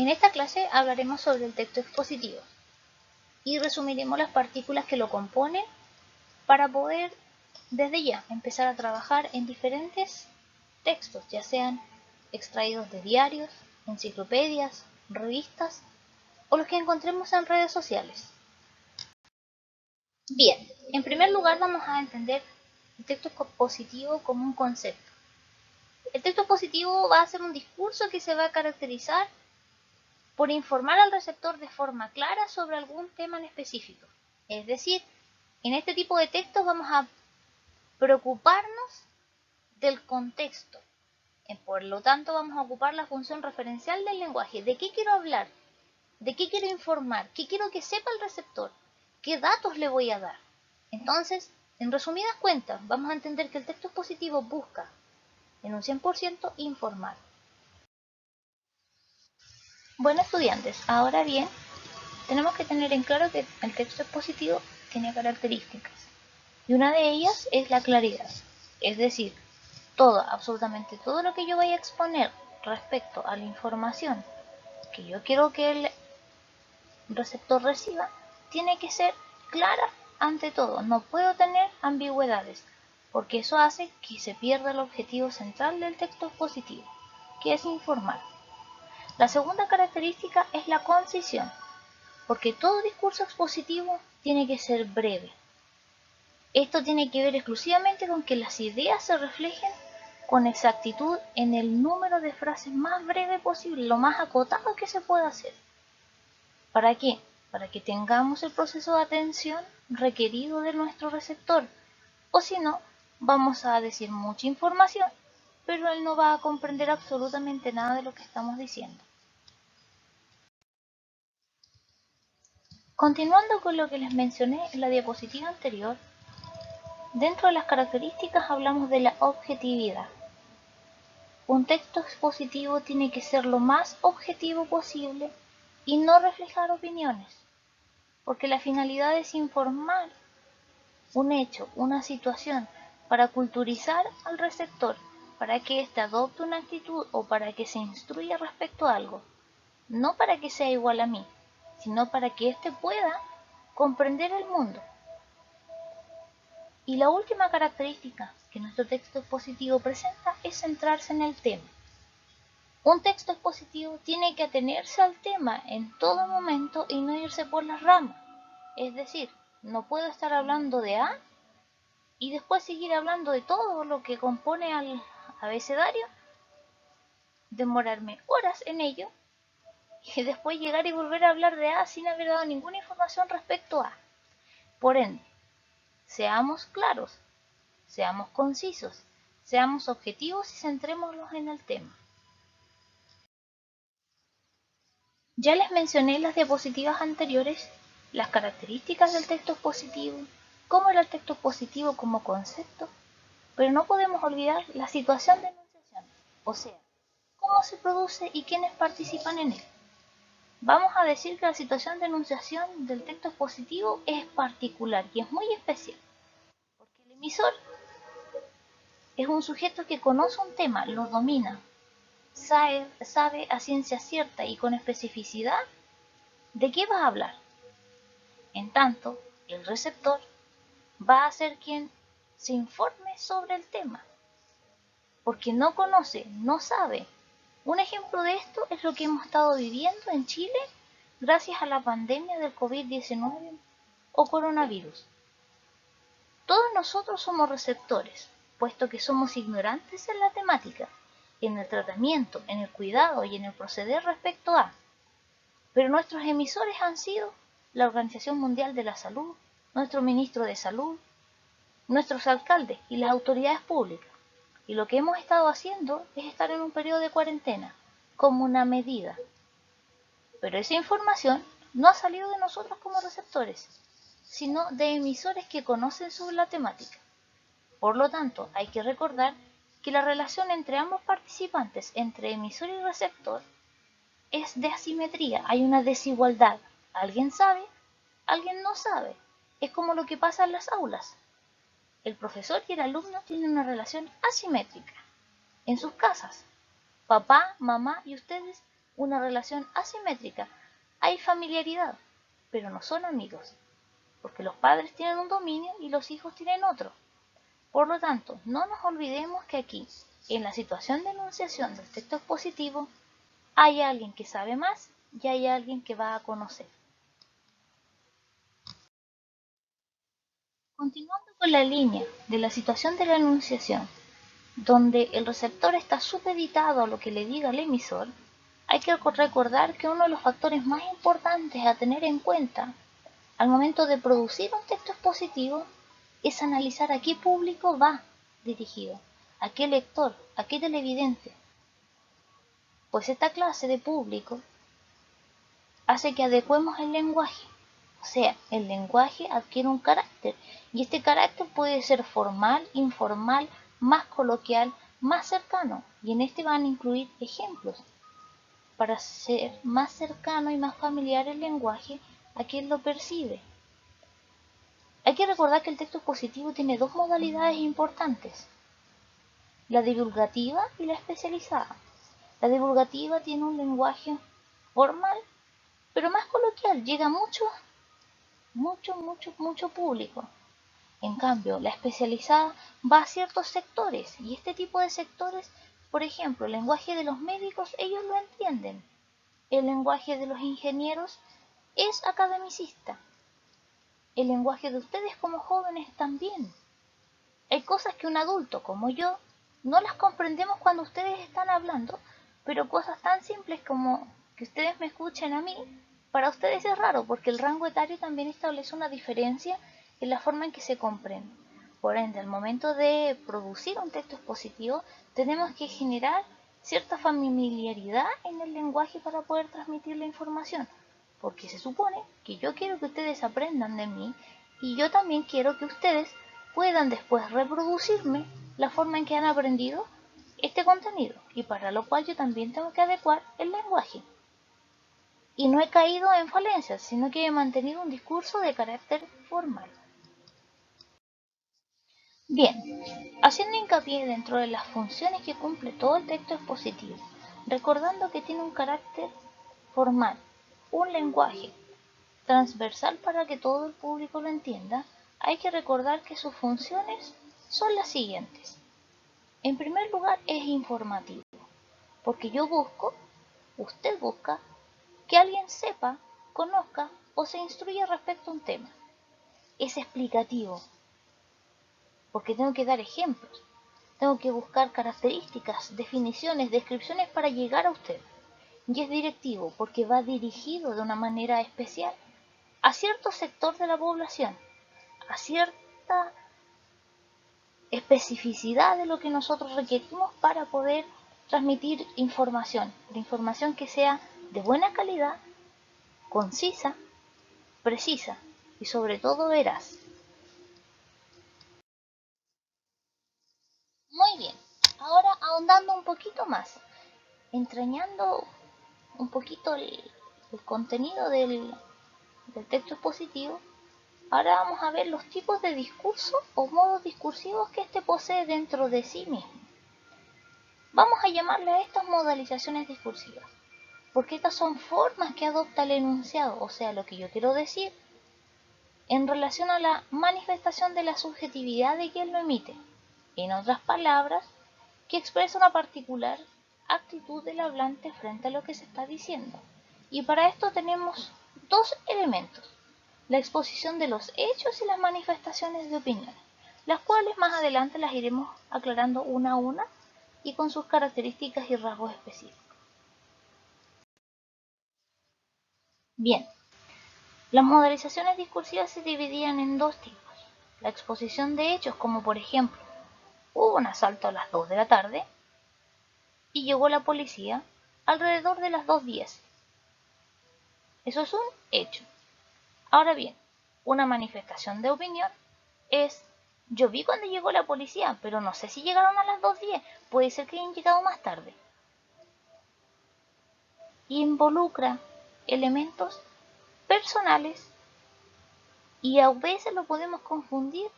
En esta clase hablaremos sobre el texto expositivo y resumiremos las partículas que lo componen para poder desde ya empezar a trabajar en diferentes textos, ya sean extraídos de diarios, enciclopedias, revistas o los que encontremos en redes sociales. Bien, en primer lugar vamos a entender el texto expositivo como un concepto. El texto expositivo va a ser un discurso que se va a caracterizar por informar al receptor de forma clara sobre algún tema en específico. Es decir, en este tipo de textos vamos a preocuparnos del contexto. Por lo tanto, vamos a ocupar la función referencial del lenguaje. ¿De qué quiero hablar? ¿De qué quiero informar? ¿Qué quiero que sepa el receptor? ¿Qué datos le voy a dar? Entonces, en resumidas cuentas, vamos a entender que el texto expositivo busca, en un 100%, informar. Bueno, estudiantes, ahora bien, tenemos que tener en claro que el texto expositivo tiene características. Y una de ellas es la claridad. Es decir, absolutamente todo lo que yo vaya a exponer respecto a la información que yo quiero que el receptor reciba, tiene que ser clara ante todo. No puedo tener ambigüedades, porque eso hace que se pierda el objetivo central del texto expositivo, que es informar. La segunda característica es la concisión, porque todo discurso expositivo tiene que ser breve. Esto tiene que ver exclusivamente con que las ideas se reflejen con exactitud en el número de frases más breve posible, lo más acotado que se pueda hacer. ¿Para qué? Para que tengamos el proceso de atención requerido de nuestro receptor. O si no, vamos a decir mucha información, pero él no va a comprender absolutamente nada de lo que estamos diciendo. Continuando con lo que les mencioné en la diapositiva anterior, dentro de las características hablamos de la objetividad. Un texto expositivo tiene que ser lo más objetivo posible y no reflejar opiniones, porque la finalidad es informar un hecho, una situación, para culturizar al receptor, para que éste adopte una actitud o para que se instruya respecto a algo, no para que sea igual a mí, sino para que éste pueda comprender el mundo. Y la última característica que nuestro texto expositivo presenta es centrarse en el tema. Un texto expositivo tiene que atenerse al tema en todo momento y no irse por las ramas. Es decir, no puedo estar hablando de A y después seguir hablando de todo lo que compone al abecedario, demorarme horas en ello y después llegar y volver a hablar de A sin haber dado ninguna información respecto a. Por ende, seamos claros, seamos concisos, seamos objetivos y centrémonos en el tema. Ya les mencioné en las diapositivas anteriores las características del texto expositivo, cómo era el texto expositivo como concepto, pero no podemos olvidar la situación de enunciación, o sea, cómo se produce y quiénes participan en él. Vamos a decir que la situación de enunciación del texto expositivo es particular y es muy especial, porque el emisor es un sujeto que conoce un tema, lo domina, sabe a ciencia cierta y con especificidad de qué va a hablar. En tanto, el receptor va a ser quien se informe sobre el tema, porque no conoce, no sabe. Un ejemplo de esto es lo que hemos estado viviendo en Chile gracias a la pandemia del COVID-19 o coronavirus. Todos nosotros somos receptores, puesto que somos ignorantes en la temática, en el tratamiento, en el cuidado y en el proceder respecto a. Pero nuestros emisores han sido la Organización Mundial de la Salud, nuestro ministro de Salud, nuestros alcaldes y las autoridades públicas. Y lo que hemos estado haciendo es estar en un periodo de cuarentena, como una medida. Pero esa información no ha salido de nosotros como receptores, sino de emisores que conocen sobre la temática. Por lo tanto, hay que recordar que la relación entre ambos participantes, entre emisor y receptor, es de asimetría, hay una desigualdad. Alguien sabe, alguien no sabe. Es como lo que pasa en las aulas. El profesor y el alumno tienen una relación asimétrica. En sus casas, papá, mamá y ustedes una relación asimétrica. Hay familiaridad, pero no son amigos, porque los padres tienen un dominio y los hijos tienen otro. Por lo tanto, no nos olvidemos que aquí, en la situación de enunciación del texto expositivo, hay alguien que sabe más y hay alguien que va a conocer. Continuando con la línea de la situación de la enunciación, donde el receptor está supeditado a lo que le diga el emisor, hay que recordar que uno de los factores más importantes a tener en cuenta al momento de producir un texto expositivo es analizar a qué público va dirigido, a qué lector, a qué televidente. Pues esta clase de público hace que adecuemos el lenguaje. O sea, el lenguaje adquiere un carácter y este carácter puede ser formal, informal, más coloquial, más cercano, y en este van a incluir ejemplos para ser más cercano y más familiar el lenguaje a quien lo percibe. Hay que recordar que el texto expositivo tiene dos modalidades importantes, la divulgativa y la especializada. La divulgativa tiene un lenguaje formal, pero más coloquial, llega mucho público. En cambio, la especializada va a ciertos sectores y este tipo de sectores, por ejemplo, el lenguaje de los médicos, ellos lo entienden. El lenguaje de los ingenieros es academicista. El lenguaje de ustedes como jóvenes también. Hay cosas que un adulto como yo no las comprendemos cuando ustedes están hablando, pero cosas tan simples como que ustedes me escuchen a mí, para ustedes es raro porque el rango etario también establece una diferencia en la forma en que se comprende. Por ende, al momento de producir un texto expositivo, tenemos que generar cierta familiaridad en el lenguaje para poder transmitir la información, porque se supone que yo quiero que ustedes aprendan de mí y yo también quiero que ustedes puedan después reproducirme la forma en que han aprendido este contenido, y para lo cual yo también tengo que adecuar el lenguaje. Y no he caído en falencias, sino que he mantenido un discurso de carácter formal. Bien, haciendo hincapié dentro de las funciones que cumple todo el texto expositivo, recordando que tiene un carácter formal, un lenguaje transversal para que todo el público lo entienda, hay que recordar que sus funciones son las siguientes. En primer lugar, es informativo, porque yo busco, usted busca, que alguien sepa, conozca o se instruya respecto a un tema. Es explicativo, porque tengo que dar ejemplos, tengo que buscar características, definiciones, descripciones para llegar a usted. Y es directivo, porque va dirigido de una manera especial a cierto sector de la población, a cierta especificidad de lo que nosotros requerimos para poder transmitir información, la información que sea de buena calidad, concisa, precisa y sobre todo veraz. Muy bien, ahora ahondando un poquito más, entrañando un poquito el contenido del texto expositivo, ahora vamos a ver los tipos de discurso o modos discursivos que éste posee dentro de sí mismo. Vamos a llamarle a estas modalizaciones discursivas, porque estas son formas que adopta el enunciado, o sea, lo que yo quiero decir, en relación a la manifestación de la subjetividad de quien lo emite. En otras palabras, que expresa una particular actitud del hablante frente a lo que se está diciendo. Y para esto tenemos dos elementos: la exposición de los hechos y las manifestaciones de opinión, las cuales más adelante las iremos aclarando una a una y con sus características y rasgos específicos. Bien, las modalizaciones discursivas se dividían en dos tipos: la exposición de hechos, como por ejemplo, hubo un asalto a las 2 de la tarde y llegó la policía alrededor de las 2:10. Eso es un hecho. Ahora bien, una manifestación de opinión es: yo vi cuando llegó la policía, pero no sé si llegaron a las 2:10, puede ser que hayan llegado más tarde. Involucra elementos personales y a veces lo podemos confundir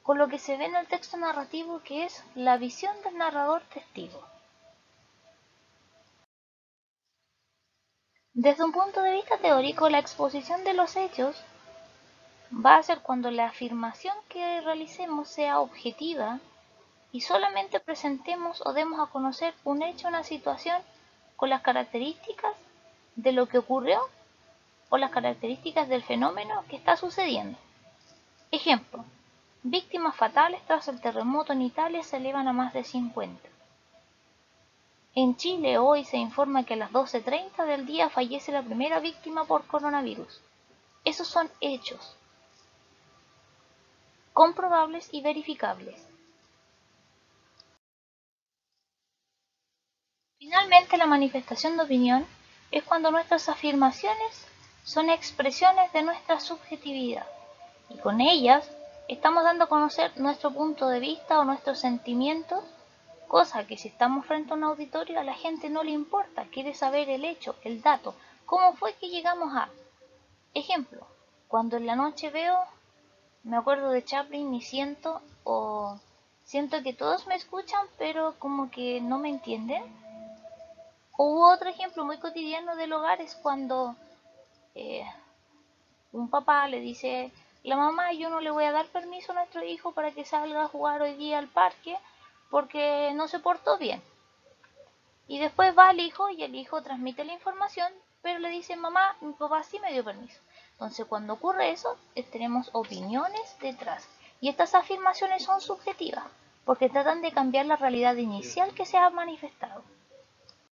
con lo que se ve en el texto narrativo, que es la visión del narrador testigo. Desde un punto de vista teórico, la exposición de los hechos va a ser cuando la afirmación que realicemos sea objetiva y solamente presentemos o demos a conocer un hecho o una situación con las características de lo que ocurrió o las características del fenómeno que está sucediendo. Ejemplo, víctimas fatales tras el terremoto en Italia se elevan a más de 50. En Chile hoy se informa que a las 12:30 del día fallece la primera víctima por coronavirus. Esos son hechos comprobables y verificables. Finalmente, la manifestación de opinión es cuando nuestras afirmaciones son expresiones de nuestra subjetividad y con ellas estamos dando a conocer nuestro punto de vista o nuestros sentimientos, cosa que si estamos frente a un auditorio a la gente no le importa, quiere saber el hecho, el dato, cómo fue que llegamos a. Ejemplo, cuando en la noche veo, me acuerdo de Chaplin y siento que todos me escuchan pero como que no me entienden. O otro ejemplo muy cotidiano del hogar es cuando eh, un papá le dice, la mamá, yo no le voy a dar permiso a nuestro hijo para que salga a jugar hoy día al parque porque no se portó bien. Y después va el hijo y el hijo transmite la información, pero le dice, mamá, mi papá sí me dio permiso. Entonces cuando ocurre eso, tenemos opiniones detrás. Y estas afirmaciones son subjetivas, porque tratan de cambiar la realidad inicial que se ha manifestado.